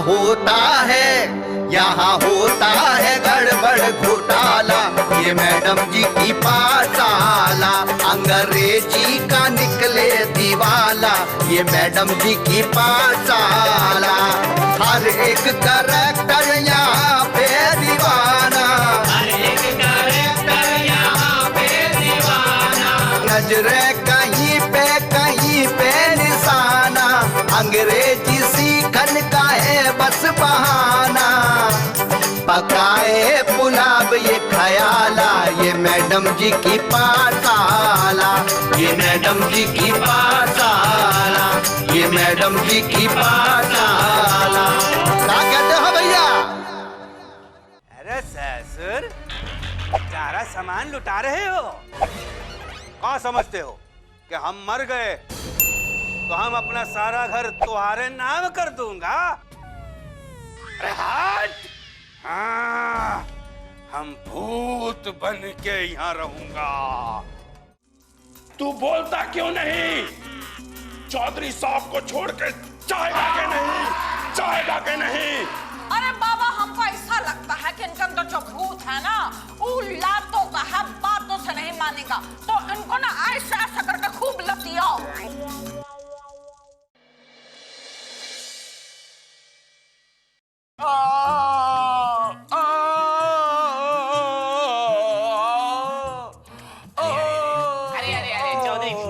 होता है, यहाँ होता है गड़बड़ घोटाला। ये मैडम जी की पाठशाला अंग्रेजी का निकले दीवाला। ये मैडम जी की पाठशाला हर एक करैक्टर यहाँ पे दीवाना, हर एक करैक्टर यहाँ पे दीवाना। नजरे कहीं पे निशाना, अंग्रेजी सीखन का है बस बहाना। पकाए पुलाव ये खयाला, ये मैडम जी की पाठशाला, ये मैडम जी की पाठशाला, ये मैडम जी की पाठशाला। क्या कहते हो भैया? अरे ससुर, सारा सामान लुटा रहे हो? क्या समझते हो कि हम मर गए तो हम अपना सारा घर तुम्हारे नाम कर दूंगा? अरे हट! हाँ, हम भूत बन के यहाँ रहूंगा। तू बोलता क्यों नहीं? चौधरी साहब को छोड़ के जाएगा के नहीं? जाएगा के नहीं? अरे बाबा, हमको ऐसा लगता है कि इनके अंदर जो भूत है ना, वो लातों का है, बातों से नहीं मानेगा। तो इनको ना ऐसा ऐसा करके खूब लतियाओ।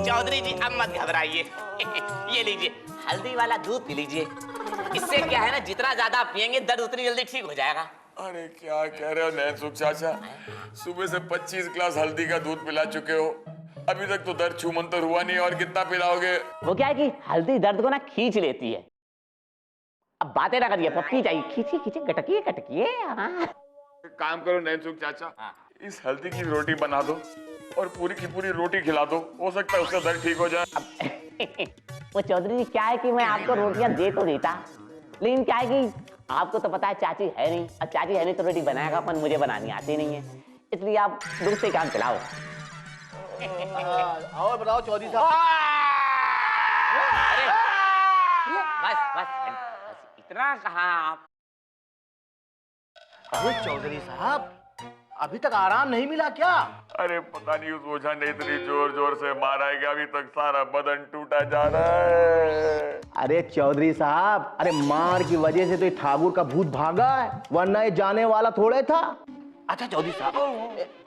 चौधरी जी अब मत घबराइए। ये लीजिए, हल्दी वाला दूध पी लीजिए। इससे क्या है ना, जितना ज्यादा पियेंगे दर्द उतनी जल्दी ठीक हो जाएगा। अरे क्या कह रहे हो नैनसुख चाचा, सुबह से 25 ग्लास हल्दी का दूध पिला चुके हो, अभी तक तो दर्द छूमंतर हुआ नहीं, और कितना पिलाओगे? वो क्या है कि हल्दी दर्द को ना खींच लेती है। अब बातें ना करिए, पप्पी चाहिए, खींचिए खींचिए, गटकिए गटकिए। काम करो नैनसुख चाचा, इस हल्दी की रोटी बना दो और पूरी की पूरी रोटी खिला दो, हो सकता है उसका दर्द ठीक हो जाए। वो चौधरी जी क्या है कि मैं आपको रोटियां दे तो देता, लेकिन क्या है कि आपको तो पता है चाची है नहीं, और चाची है नहीं तो रोटी बनाएगा, पर मुझे बनानी आती नहीं है, इसलिए आप दूध से काम चलाओ। और बताओ चौधरी साहब। अरे बस इतना कहाँ आप? अरे चौधरी साहब, अभी तक आराम नहीं मिला क्या? अरे पता नहीं उस ओझा ने इतनी जोर जोर से मारा है कि अभी तक सारा बदन टूटा जा रहा है। अरे चौधरी साहब, अरे मार की वजह से तो ये ठाकुर का भूत भागा है, वरना ये जाने वाला थोड़े था। अच्छा चौधरी साहब,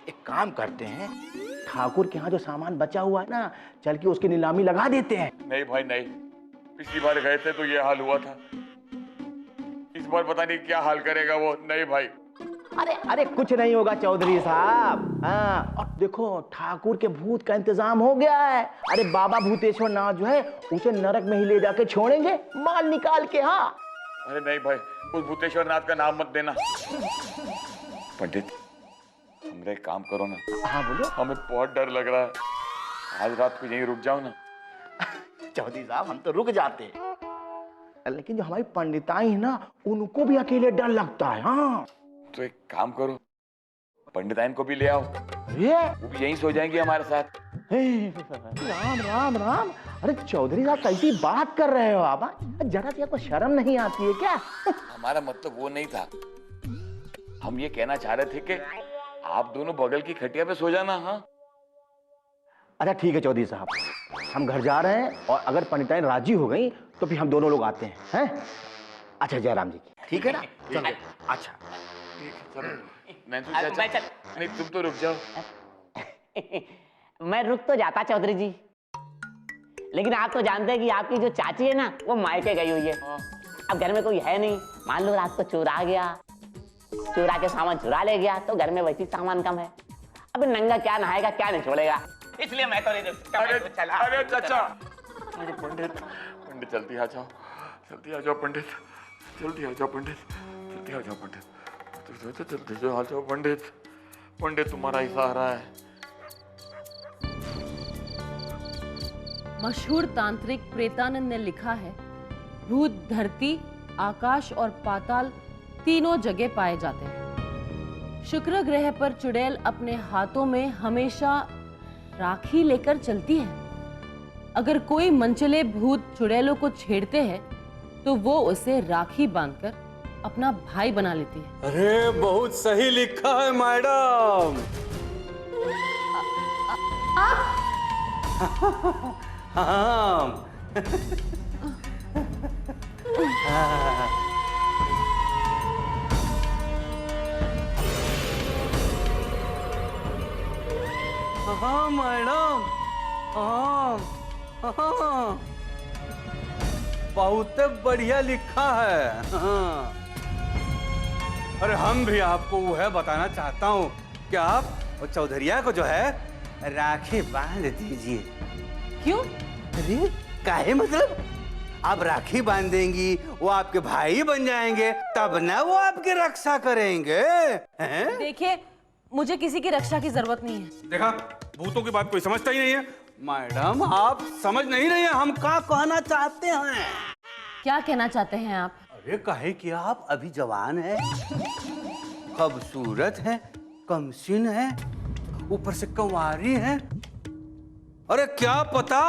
एक काम करते हैं, ठाकुर के यहाँ जो सामान बचा हुआ है ना, चल के उसकी नीलामी लगा देते हैं। नहीं भाई नहीं, पिछली बार गए थे तो ये हाल हुआ था, इस बार पता नहीं क्या हाल करेगा वो। नहीं भाई। अरे कुछ नहीं होगा चौधरी साहब। हाँ, और देखो ठाकुर के भूत का इंतजाम हो गया है। अरे बाबा भूतेश्वर नाथ जो है उसे नरक में ही ले जाके छोड़ेंगे, माल निकाल के। हाँ। अरे नहीं भाई, उस भूतेश्वर नाथ का नाम मत देना। पंडित, हमरे एक काम करो ना। हाँ बोलो। हमें बहुत डर लग रहा है, आज रात को यहीं रुक जाओ ना। चौधरी साहब, हम तो रुक जाते हैं, लेकिन जो हमारी पंडिताई है ना, उनको भी अकेले डर लगता है। हाँ, तो एक काम करो, पंडिताइन को भी ले आओ, ये वो भी यहीं सो जाएंगे हमारे साथ। राम राम राम। अरे चौधरी साहब, कैसी बात कर रहे हो आप? जरा सी आपको शर्म नहीं आती है क्या? हमारा मतलब वो नहीं था, हम ये कहना चाह रहे थे कि आप दोनों बगल की खटिया पे सो जाना। हाँ अच्छा ठीक है चौधरी साहब, हम घर जा रहे हैं, और अगर पंडिताइन राजी हो गई तो फिर हम दोनों लोग आते हैं। हैं? अच्छा जयराम जी की, ठीक है ना? चलो। अच्छा नहीं, तुम तो रुक जाओ। मैं रुक तो जाता चौधरी जी, लेकिन आप तो जानते हैं कि आपकी जो चाची है ना, वो मायके गई हुई है। अब घर में कोई है नहीं, मान लो रात को चोर आ गया, चोरा के सामान चुरा ले गया, तो घर में वैसी सामान कम है। अब नंगा क्या नहाएगा, क्या नहीं छोड़ेगा, इसलिए मैं तो नहीं रुकता। अरे चाचा, अरे पंडित जल्दी आ जाओ, जल्दी आ जाओ पंडित, जल्दी आ जाओ पंडित, जल्दी आ जाओ पंडित, जल्दी आ जाओ पंडित, पंडित तुम्हारा ही सहारा है। मशहूर तांत्रिक प्रेतानंद ने लिखा है, भूत धरती, आकाश और पाताल तीनों जगह पाए जाते हैं। शुक्र ग्रह पर चुड़ैल अपने हाथों में हमेशा राखी लेकर चलती है। अगर कोई मनचले भूत चुड़ैलों को छेड़ते हैं तो वो उसे राखी बांधकर अपना भाई बना लेती है। अरे बहुत सही लिखा है मैडम। हाँ। हाँ मैडम, हाँ हाँ, बहुत बढ़िया लिखा है। हाँ। अरे हम भी आपको वह बताना चाहता हूँ कि आप वो चौधरिया को जो है राखी बांध दीजिए। क्यों? अरे काहे मतलब? आप राखी बांध देंगी, वो आपके भाई बन जाएंगे, तब ना वो आपकी रक्षा करेंगे। हैं? देखिए, मुझे किसी की रक्षा की जरूरत नहीं है। देखा, भूतों की बात कोई समझता ही नहीं है। मैडम आप समझ नहीं रही हैं हम क्या कहना चाहते हैं। क्या कहना चाहते हैं आप? अरे काहे कि आप अभी जवान है, खूबसूरत है, कमसिन है, ऊपर से कंवारी है। अरे क्या पता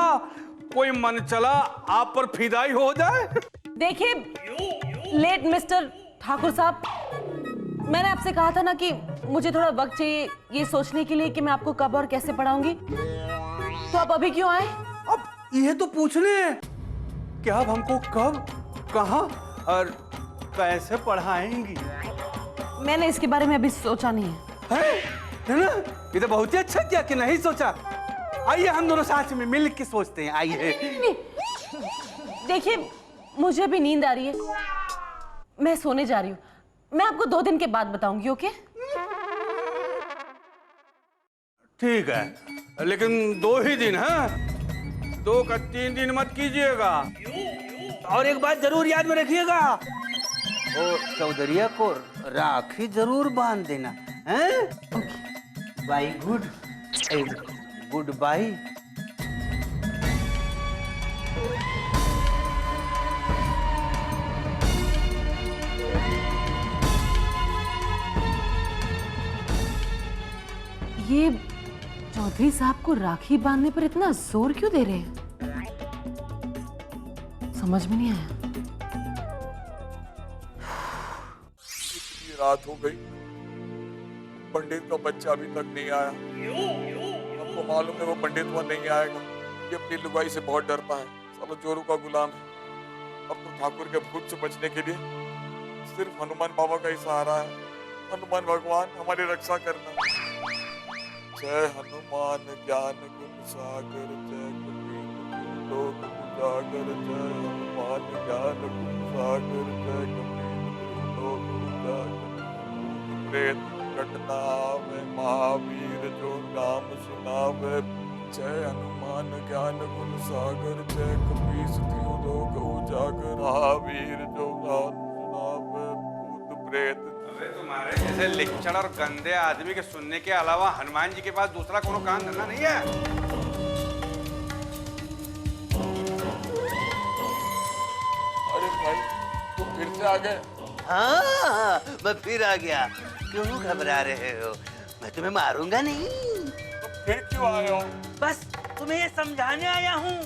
कोई मन चला आप पर फिदाई हो जाए। देखिए लेट मिस्टर ठाकुर साहब, मैंने आपसे कहा था ना कि मुझे थोड़ा वक्त चाहिए ये सोचने के लिए कि मैं आपको कब और कैसे पढ़ाऊंगी। तो आप अभी क्यों आए? अब ये तो पूछने हैं कि आप हमको कब, कहाँ और कैसे पढ़ाएंगी। मैंने इसके बारे में अभी सोचा नहीं है। है ना? ये तो बहुत ही अच्छा किया कि नहीं सोचा। आइए हम दोनों साथ में मिल के सोचते हैं। आइए। देखिए मुझे भी नींद आ रही है, मैं सोने जा रही हूँ। मैं आपको 2 दिन के बाद बताऊंगी। ओके? ठीक है, लेकिन 2 ही दिन है, 2 का 3 दिन मत कीजिएगा। और एक बात जरूर याद में रखिएगा, वो चौधरिया को राखी जरूर बांध देना है। Bye good, good bye. ये चौधरी साहब को राखी बांधने पर इतना जोर क्यों दे रहे हैं? समझ में नहीं आया। इतनी रात हो गई, पंडित का बच्चा अभी तक नहीं आया। हमको मालूम है वो पंडित वहां नहीं आएगा। ये अपनी लुगाई से बहुत डरता है, साला जोरू का गुलाम है। अब तो ठाकुर के भूत से बचने के लिए सिर्फ हनुमान बाबा का ही सहारा है। हनुमान भगवान हमारी रक्षा करना। जय हनुमान ज्ञान गुण सागर, जय कबीर लोक उजागर। जय हनुमान ज्ञान गुण सागर, जय कबीर लोक उजागर। प्रेत कटना आवे, महावीर जो नाम सुनावे। जय हनुमान ज्ञान गुण सागर, जय कबीर लोक उजागर। महावीर जो नाम सुनावे, भूत प्रेत। तुम्हारे जैसे लिच्चड़ और गंदे आदमी के सुनने के अलावा हनुमान जी के पास दूसरा कोनो काम धंधा नहीं है। अरे भाई तुम फिर से आ गए? हाँ, मैं फिर आ गया। क्यों घबरा रहे हो? मैं तुम्हें मारूंगा नहीं। तुम फिर क्यों आए हो? बस तुम्हें ये समझाने आया हूँ।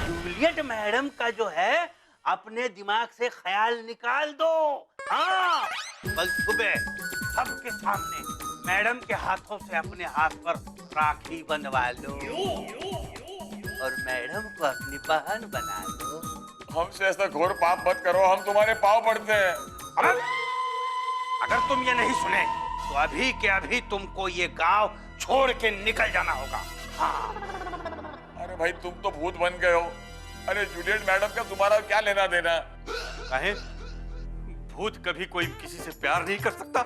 जूलियट मैडम का जो है अपने दिमाग से ख्याल निकाल दो। हाँ, कल सुबह सबके सामने मैडम के हाथों से अपने हाथ पर राखी बंधवा लो और मैडम को अपनी बहन बना लो। हमसे ऐसा घोर पाप मत करो, हम तुम्हारे पाँव पड़ते हैं। अगर तुम ये नहीं सुने तो अभी के अभी तुमको ये गांव छोड़ के निकल जाना होगा। हाँ। अरे भाई तुम तो भूत बन गए हो। अरे जूलियट मैडम का तुम्हारा क्या लेना देना? कहे भूत कभी कोई किसी से प्यार नहीं कर सकता।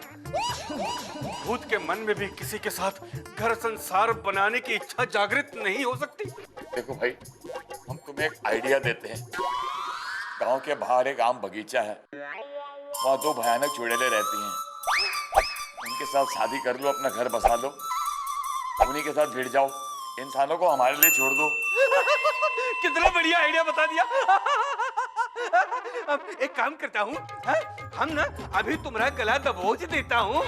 भूत के मन में भी किसी के साथ घर संसार बनाने की इच्छा जागृत नहीं हो सकती। देखो भाई, हम तुम्हें एक आइडिया देते हैं। गांव के बाहर एक आम बगीचा है, वहाँ 2 भयानक चुड़ैलें रहती हैं। उनके साथ शादी कर लो, अपना घर बसा लो, उन्हीं के साथ भिड़ जाओ, इंसानों को हमारे लिए छोड़ दो। कितना बढ़िया आइडिया बता दिया। अब एक काम करता हूँ, हम ना अभी तुम्हारा गला दबोच देता हूँ,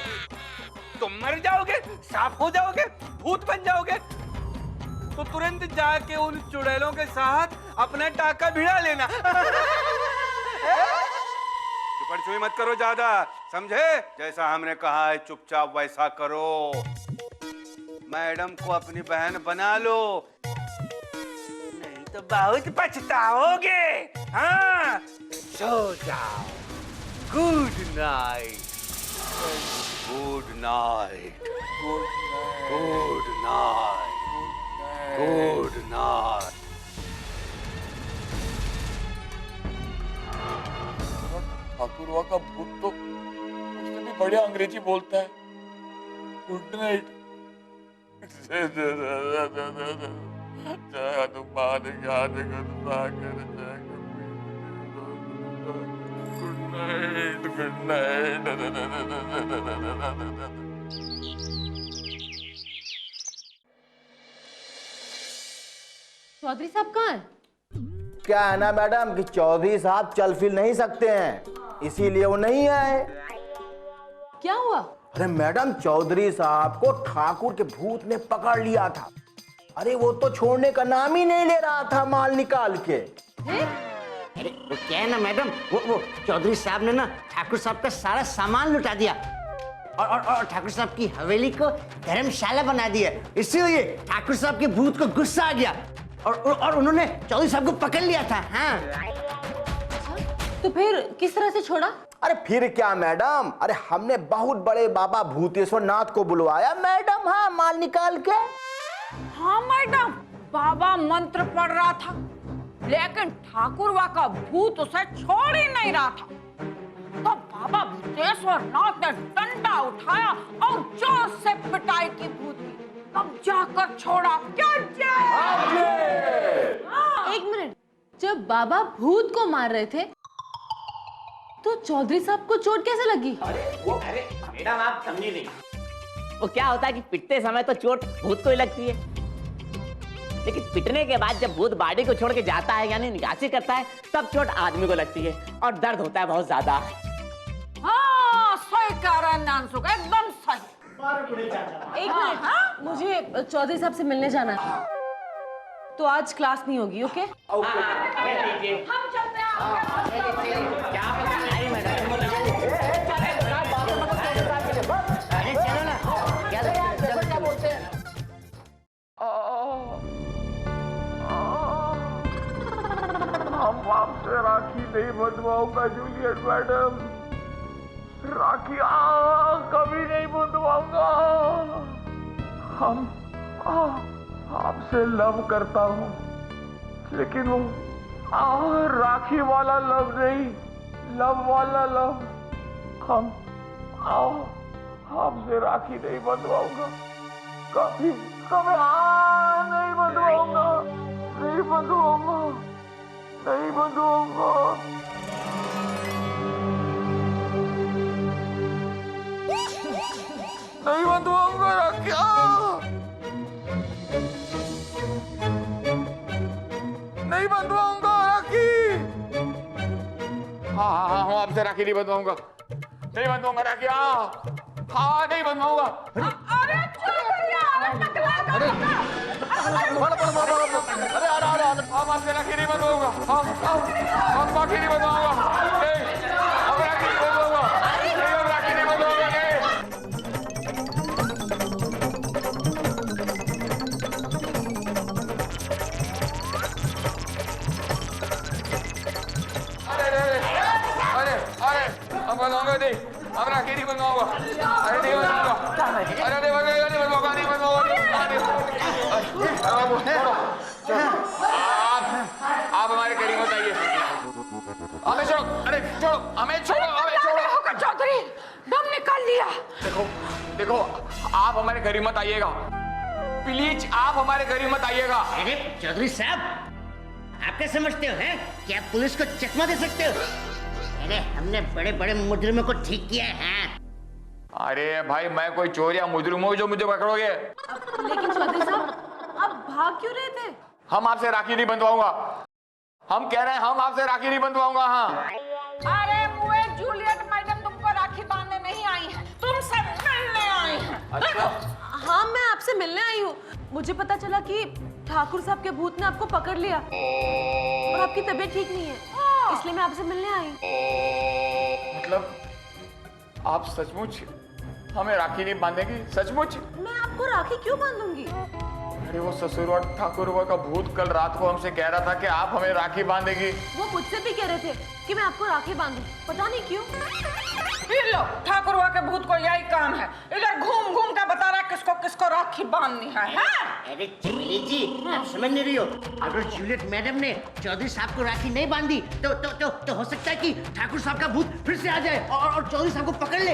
तुम मर जाओगे, साफ हो जाओगे, भूत बन जाओगे, तो तुरंत जाके उन चुड़ैलों के साथ अपना टाका भिड़ा लेना। चुपड़चुई मत करो ज्यादा, समझे? जैसा हमने कहा है चुपचाप वैसा करो। मैडम को अपनी बहन बना लो, नहीं तो बहुत पछताओगे। हाँ, सो जाओ। Good night, good night, good night, good night. ठाकुरवा का भूत तो उससे भी बढ़िया अंग्रेजी बोलता है। Good night. जय हनुमान ज्ञान गुण सागर जय good night, good night. Chaudhary साहब कहाँ हैं? क्या है ना मैडम कि चौधरी साहब चल फिर नहीं सकते हैं, इसीलिए वो नहीं आए। क्या हुआ? अरे मैडम, चौधरी साहब को ठाकुर के भूत ने पकड़ लिया था। अरे वो तो छोड़ने का नाम ही नहीं ले रहा था माल निकाल के। अरे वो क्या है ना मैडम, वो चौधरी साहब ने ना ठाकुर साहब का सारा सामान लुटा दिया और ठाकुर साहब की हवेली को धर्मशाला बना दिया। इसीलिए ठाकुर साहब के भूत को गुस्सा आ गया और उन्होंने चौधरी साहब को पकड़ लिया था। हाँ। तो फिर किस तरह से छोड़ा? अरे फिर क्या मैडम, अरे हमने बहुत बड़े बाबा भूतेश्वर नाथ को बुलवाया मैडम। हाँ, माल निकाल के। हाँ मैडम, बाबा मंत्र पढ़ रहा था, लेकिन ठाकुरवा का भूत उसे छोड़ ही नहीं रहा था। तो बाबा भूतेश्वर नाथ ने डंडा उठाया और जोर से पिटाई की भूत की, तब जाकर छोड़ा। क्या एक मिनट, जब बाबा भूत को मार रहे थे तो चौधरी साहब को चोट कैसे लगी? अरे मैडम, आप समझी नहीं। वो क्या होता है कि पिटते समय तो चोट भूत को ही लगती है, लेकिन पिटने के बाद जब भूत बॉडी को छोड़ के जाता है यानी निकासी करता है, तब चोट आदमी को लगती है और दर्द होता है बहुत ज्यादा। हाँ, सही कह रहे हैं नानसु, एकदम सही। एक मिनट, मुझे चौधरी साहब से मिलने जाना है, तो आज क्लास नहीं होगी। ओके? हम चलते हम आपसे राखी नहीं बंधवाऊंगा जूलियट मैडम, राखी कभी नहीं बंधवाऊंगा। हम आपसे लव करता हूँ, लेकिन वो राखी वाला लव नहीं, लव वाला लव। हम आपसे राखी नहीं बंधवाऊंगा, कभी कभी नहीं बंधवाऊंगा, नहीं बंधवाऊंगा, नहीं बंधवाऊंगा। नहीं बंधवाऊंगा राखी। नहीं बंधवाऊंगा राखी। हाँ, हम आपसे राखी नहीं बंधवाऊंगा, नहीं बंधवाऊंगा राखी। हाँ, नहीं बंधवाऊंगा। अरे हम आपसे राखी नहीं बंधवाऊंगा, हम राखी नहीं बंधवाऊंगा, नहीं, हम राखी नहीं बंधवाऊंगा, नहीं, हम राखी नहीं बंधवाऊंगा, नहीं। अरे हम बनवाऊंगा नहीं, हम राखी नहीं बनवाऊंगा, अरे नहीं बनवाऊंगा, अरे नहीं बनवाऊंगा, नहीं बनवाऊंगा, नहीं बनवाऊंगा। आप हमारे करीब मत आइए, हमें छोड़ो, अरे छोड़ो, हमें छोड़ो, हमें छोड़ो। चौधरी, दम निकाल लिया। देखो, आप हमारे करीब मत आइएगा, प्लीज आप हमारे करीब मत आइएगा। अरे चौधरी साहब, आप क्या समझते हो हैं कि आप पुलिस को चकमा दे सकते हो? अरे हमने बड़े बड़े मुजरिमों को ठीक किया है। अरे भाई, मैं कोई चोर या मुजरिम हूँ जो मुझे पकड़ोगे? लेकिन चौधरी साहब, आप भाग क्यों रहे थे? हम आपसे राखी नहीं बंधवाऊंगा, हम कह रहे हैं हम आपसे राखी नहीं बंधवाऊंगा। हाँ, अरे मुए जूलियट मैडम तुमको राखी बांधने नहीं आई है, तुमसे मिलने आई है। अच्छा। हाँ, मैं आपसे मिलने आई हूँ। मुझे पता चला कि ठाकुर साहब के भूत ने आपको पकड़ लिया और आपकी तबीयत ठीक नहीं है। इसलिए मैं आपसे मिलने आई। मतलब आप सचमुच हमें राखी नहीं बांधेगी? सचमुच? मैं आपको राखी क्यों बांधूंगी? अरे वो ससुरवा ठाकुरवा का भूत कल रात को हमसे कह रहा था कि आप हमें राखी बांधेगी। वो मुझसे भी कह रहे थे कि मैं आपको राखी बांधूं, पता नहीं क्यों। फिर लो, ठाकुरवा के भूत को यही काम है, इधर घूम घूम के बता रहा है किसको किसको राखी बांधनी है, हाँ? अरे चमेली जी, आप समझ नहीं रही हो। अगर जूलियट मैडम ने चौधरी साहब को राखी नहीं बांधी तो हो सकता है कि ठाकुर साहब का भूत फिर से आ जाए और चौधरी साहब को पकड़ ले।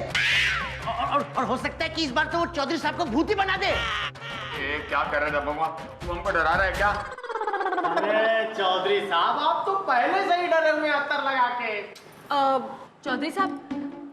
और हो सकता है कि इस बार तो वो चौधरी साहब को भूत ही बना दे। ये क्या कर रहे थे बबुआ? तू हमको डरा रहा है क्या? अरे चौधरी साहब, आप तो पहले से ही डरे हुए हैं अत्तर लगा के। चौधरी साहब,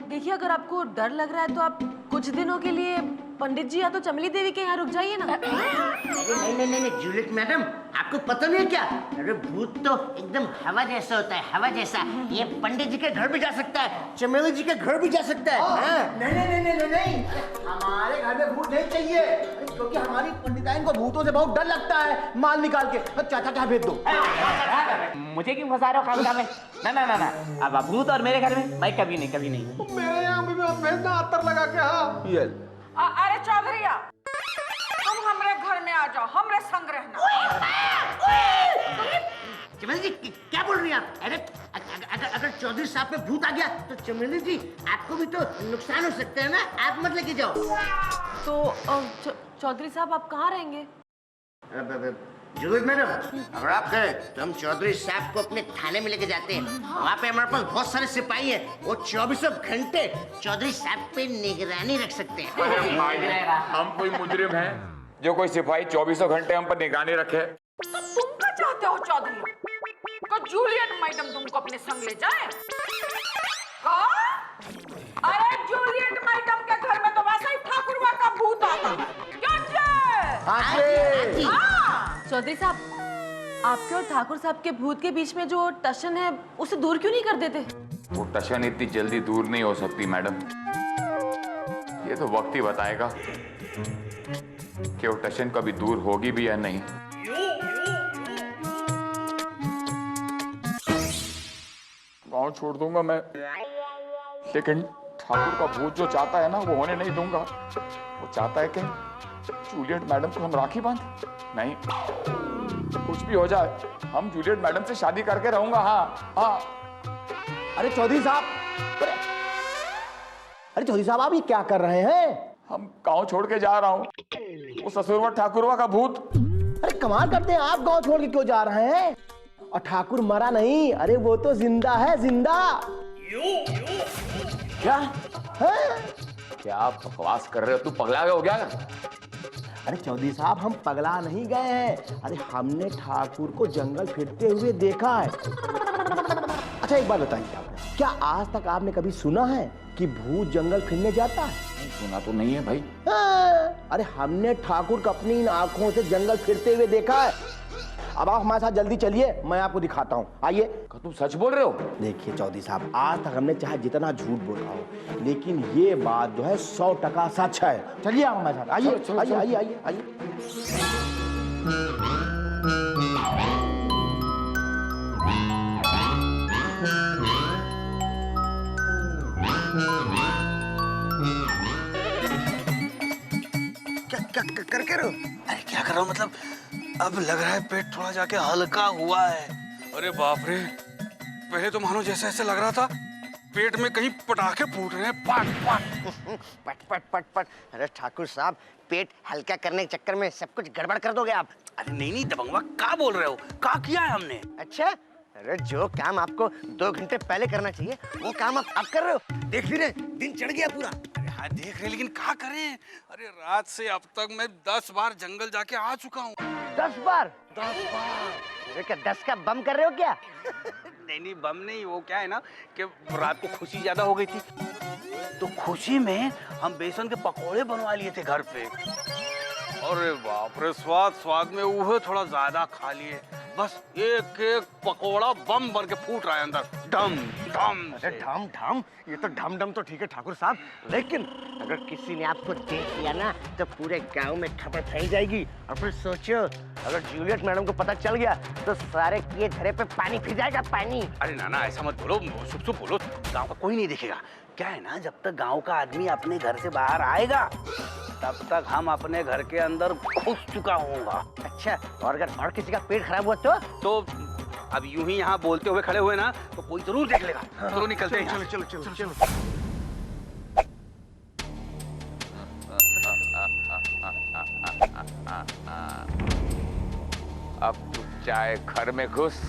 देखिए अगर आपको डर लग रहा है तो आप कुछ दिनों के लिए पंडित जी या तो चमेली देवी के यहाँ रुक जाइए ना। अरे नहीं, जूलियट मैडम, आपको पता नहीं है क्या? अरे भूत तो एकदम हवा जैसा होता है, हवा जैसा। ये पंडित जी के घर भी जा सकता है, चमेली जी के घर भी जा सकता है। हाँ। नहीं, हमारे घर में भूत नहीं चाहिए, क्योंकि हमारी पंडिताइन को भूतों से बहुत डर लगता है। माल निकाल के चाचा क्या भेज दो। मुझे क्यों फंसा रहे हो खामखा में? ना, अब भूत और मेरे घर में भाई कभी नहीं। मेरे यहाँ भी भेजना अत्तर लगा के। हाँ अरे चौधरीया, तुम हमरे घर में आ जाओ, हमरे संग रहना। चमेली जी क्या बोल रही हैं आप? अरे अगर चौधरी साहब पे भूत आ गया तो चमेली जी आपको भी तो नुकसान हो सकता है ना, आप मत लेके जाओ। तो चौधरी साहब आप कहाँ रहेंगे? जरूर मैडम, अगर आप कहें तो हम चौधरी साहब को अपने थाने में लेके जाते हैं। वहाँ पे हमारे पास बहुत सारे सिपाही हैं, वो 24 घंटे चौधरी साहब पे निगरानी रख सकते हैं। अरे भाई, हम कोई मुजरिम हैं जो कोई सिपाही 24 घंटे हम पर निगरानी रखे? तो तुम क्या चाहते हो चौधरी? को जूलियट मैडम तुमको अपने संग ले जाए? अरे जूलियट मैडम के घर में तो वैसे ही ठाकुरवा का भूत आता है। चौधरी साहब, आपके और ठाकुर साहब के भूत के बीच में जो टशन है उसे दूर क्यों नहीं कर देते? वो टशन इतनी जल्दी दूर नहीं हो सकती मैडम। ये तो वक्त ही बताएगा कि वो टशन कभी दूर होगी भी या नहीं। गांव छोड़ दूंगा मैं, लेकिन ठाकुर का भूत जो चाहता है ना वो होने नहीं दूंगा। वो चाहता है कि जूलियट मैडम को हम राखी बांध। नहीं, कुछ भी हो जाए हम जूलियट मैडम से शादी करके रहूंगा। हाँ। अरे चौधरी साहब, आप ये क्या कर रहे हैं? हम गांव छोड़ के जा रहा हूँ। वो ससुरवा ठाकुरवा का भूत। अरे कमाल करते हैं, आप गांव छोड़ के क्यों जा रहे हैं? और ठाकुर मरा नहीं, अरे वो तो जिंदा है, जिंदा। क्या है? क्या बकवास कर रहे हो? तू पगला गया हो क्या? अरे चौधरी साहब, हम पगला नहीं गए हैं। अरे हमने ठाकुर को जंगल फिरते हुए देखा है। अच्छा एक बात बताइए आप, क्या आज तक आपने कभी सुना है कि भूत जंगल फिरने जाता है? सुना तो नहीं है भाई। अरे हमने ठाकुर को अपनी इन आंखों से जंगल फिरते हुए देखा है। अब आप हमारे साथ जल्दी चलिए, मैं आपको दिखाता हूँ। आइए। तुम सच बोल रहे हो? देखिए चौधरी साहब, आज तक हमने चाहे जितना झूठ बोला हो, लेकिन ये बात जो है 100% सच है। चलिए आप हमारे साथ। आइए आइए आइए आइए। क्या कर रहे हो? अरे क्या कर रहा हूँ मतलब, अब लग रहा है पेट थोड़ा जाके हल्का हुआ है। अरे बाप रे, पहले तो मानो जैसे ऐसे लग रहा था पेट में कहीं पटाखे फूट रहे हैं, पट पट पट। अरे ठाकुर साहब, पेट हल्का करने के चक्कर में सब कुछ गड़बड़ कर दोगे आप। अरे नहीं दबंगवा, क्या बोल रहे हो? क्या किया है हमने? अच्छा, अरे जो काम आपको 2 घंटे पहले करना चाहिए वो काम आप कर रहे हो। देख भी रहे, दिन चढ़ गया पूरा। अरे हाँ देख रहे, लेकिन क्या करें? अरे रात से अब तक मैं 10 बार जंगल जाके आ चुका हूँ। 10 बार? 10 बार? अरे क्या 10 का बम कर रहे हो क्या? नहीं बम नहीं, वो क्या है ना कि रात को खुशी ज्यादा हो गई थी, तो खुशी में हम बेसन के पकोड़े बनवा लिए थे घर पे। अरे बाप रे, स्वाद स्वाद में उहे थोड़ा ज्यादा खा लिए। बस एक एक पकोड़ा बम बन के फूट रहा है अंदर, डम डम अरे ढम ढम, ये तो ढम ढम तो ठीक है ठाकुर साहब, लेकिन अगर किसी ने आपको देख लिया ना तो पूरे गांव में खबर फैल जाएगी। और फिर सोचो, अगर जूलियट मैडम को पता चल गया तो सारे किए धरे पे पानी फिर जाएगा, पानी। अरे नाना ऐसा मत बोलो, शुभ शुभ बोलो, गांव का कोई नहीं देखेगा। क्या है ना, जब तक गांव का आदमी अपने घर से बाहर आएगा तब तक हम अपने घर के अंदर घुस चुका होऊंगा। अच्छा, और अगर और किसी का पेट खराब हुआ तो अब यूं ही यहाँ बोलते हुए खड़े हुए ना तो कोई जरूर देख लेगा। चलो निकलते हैं। चलो चलो चलो चलो। अब तू चाहे घर में घुस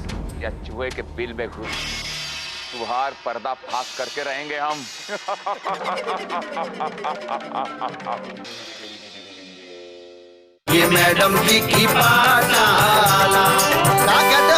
या चूहे के बिल में घुस, तुहार पर्दा फाश करके रहेंगे हम। ये मैडम जी की पाठशाला, कागज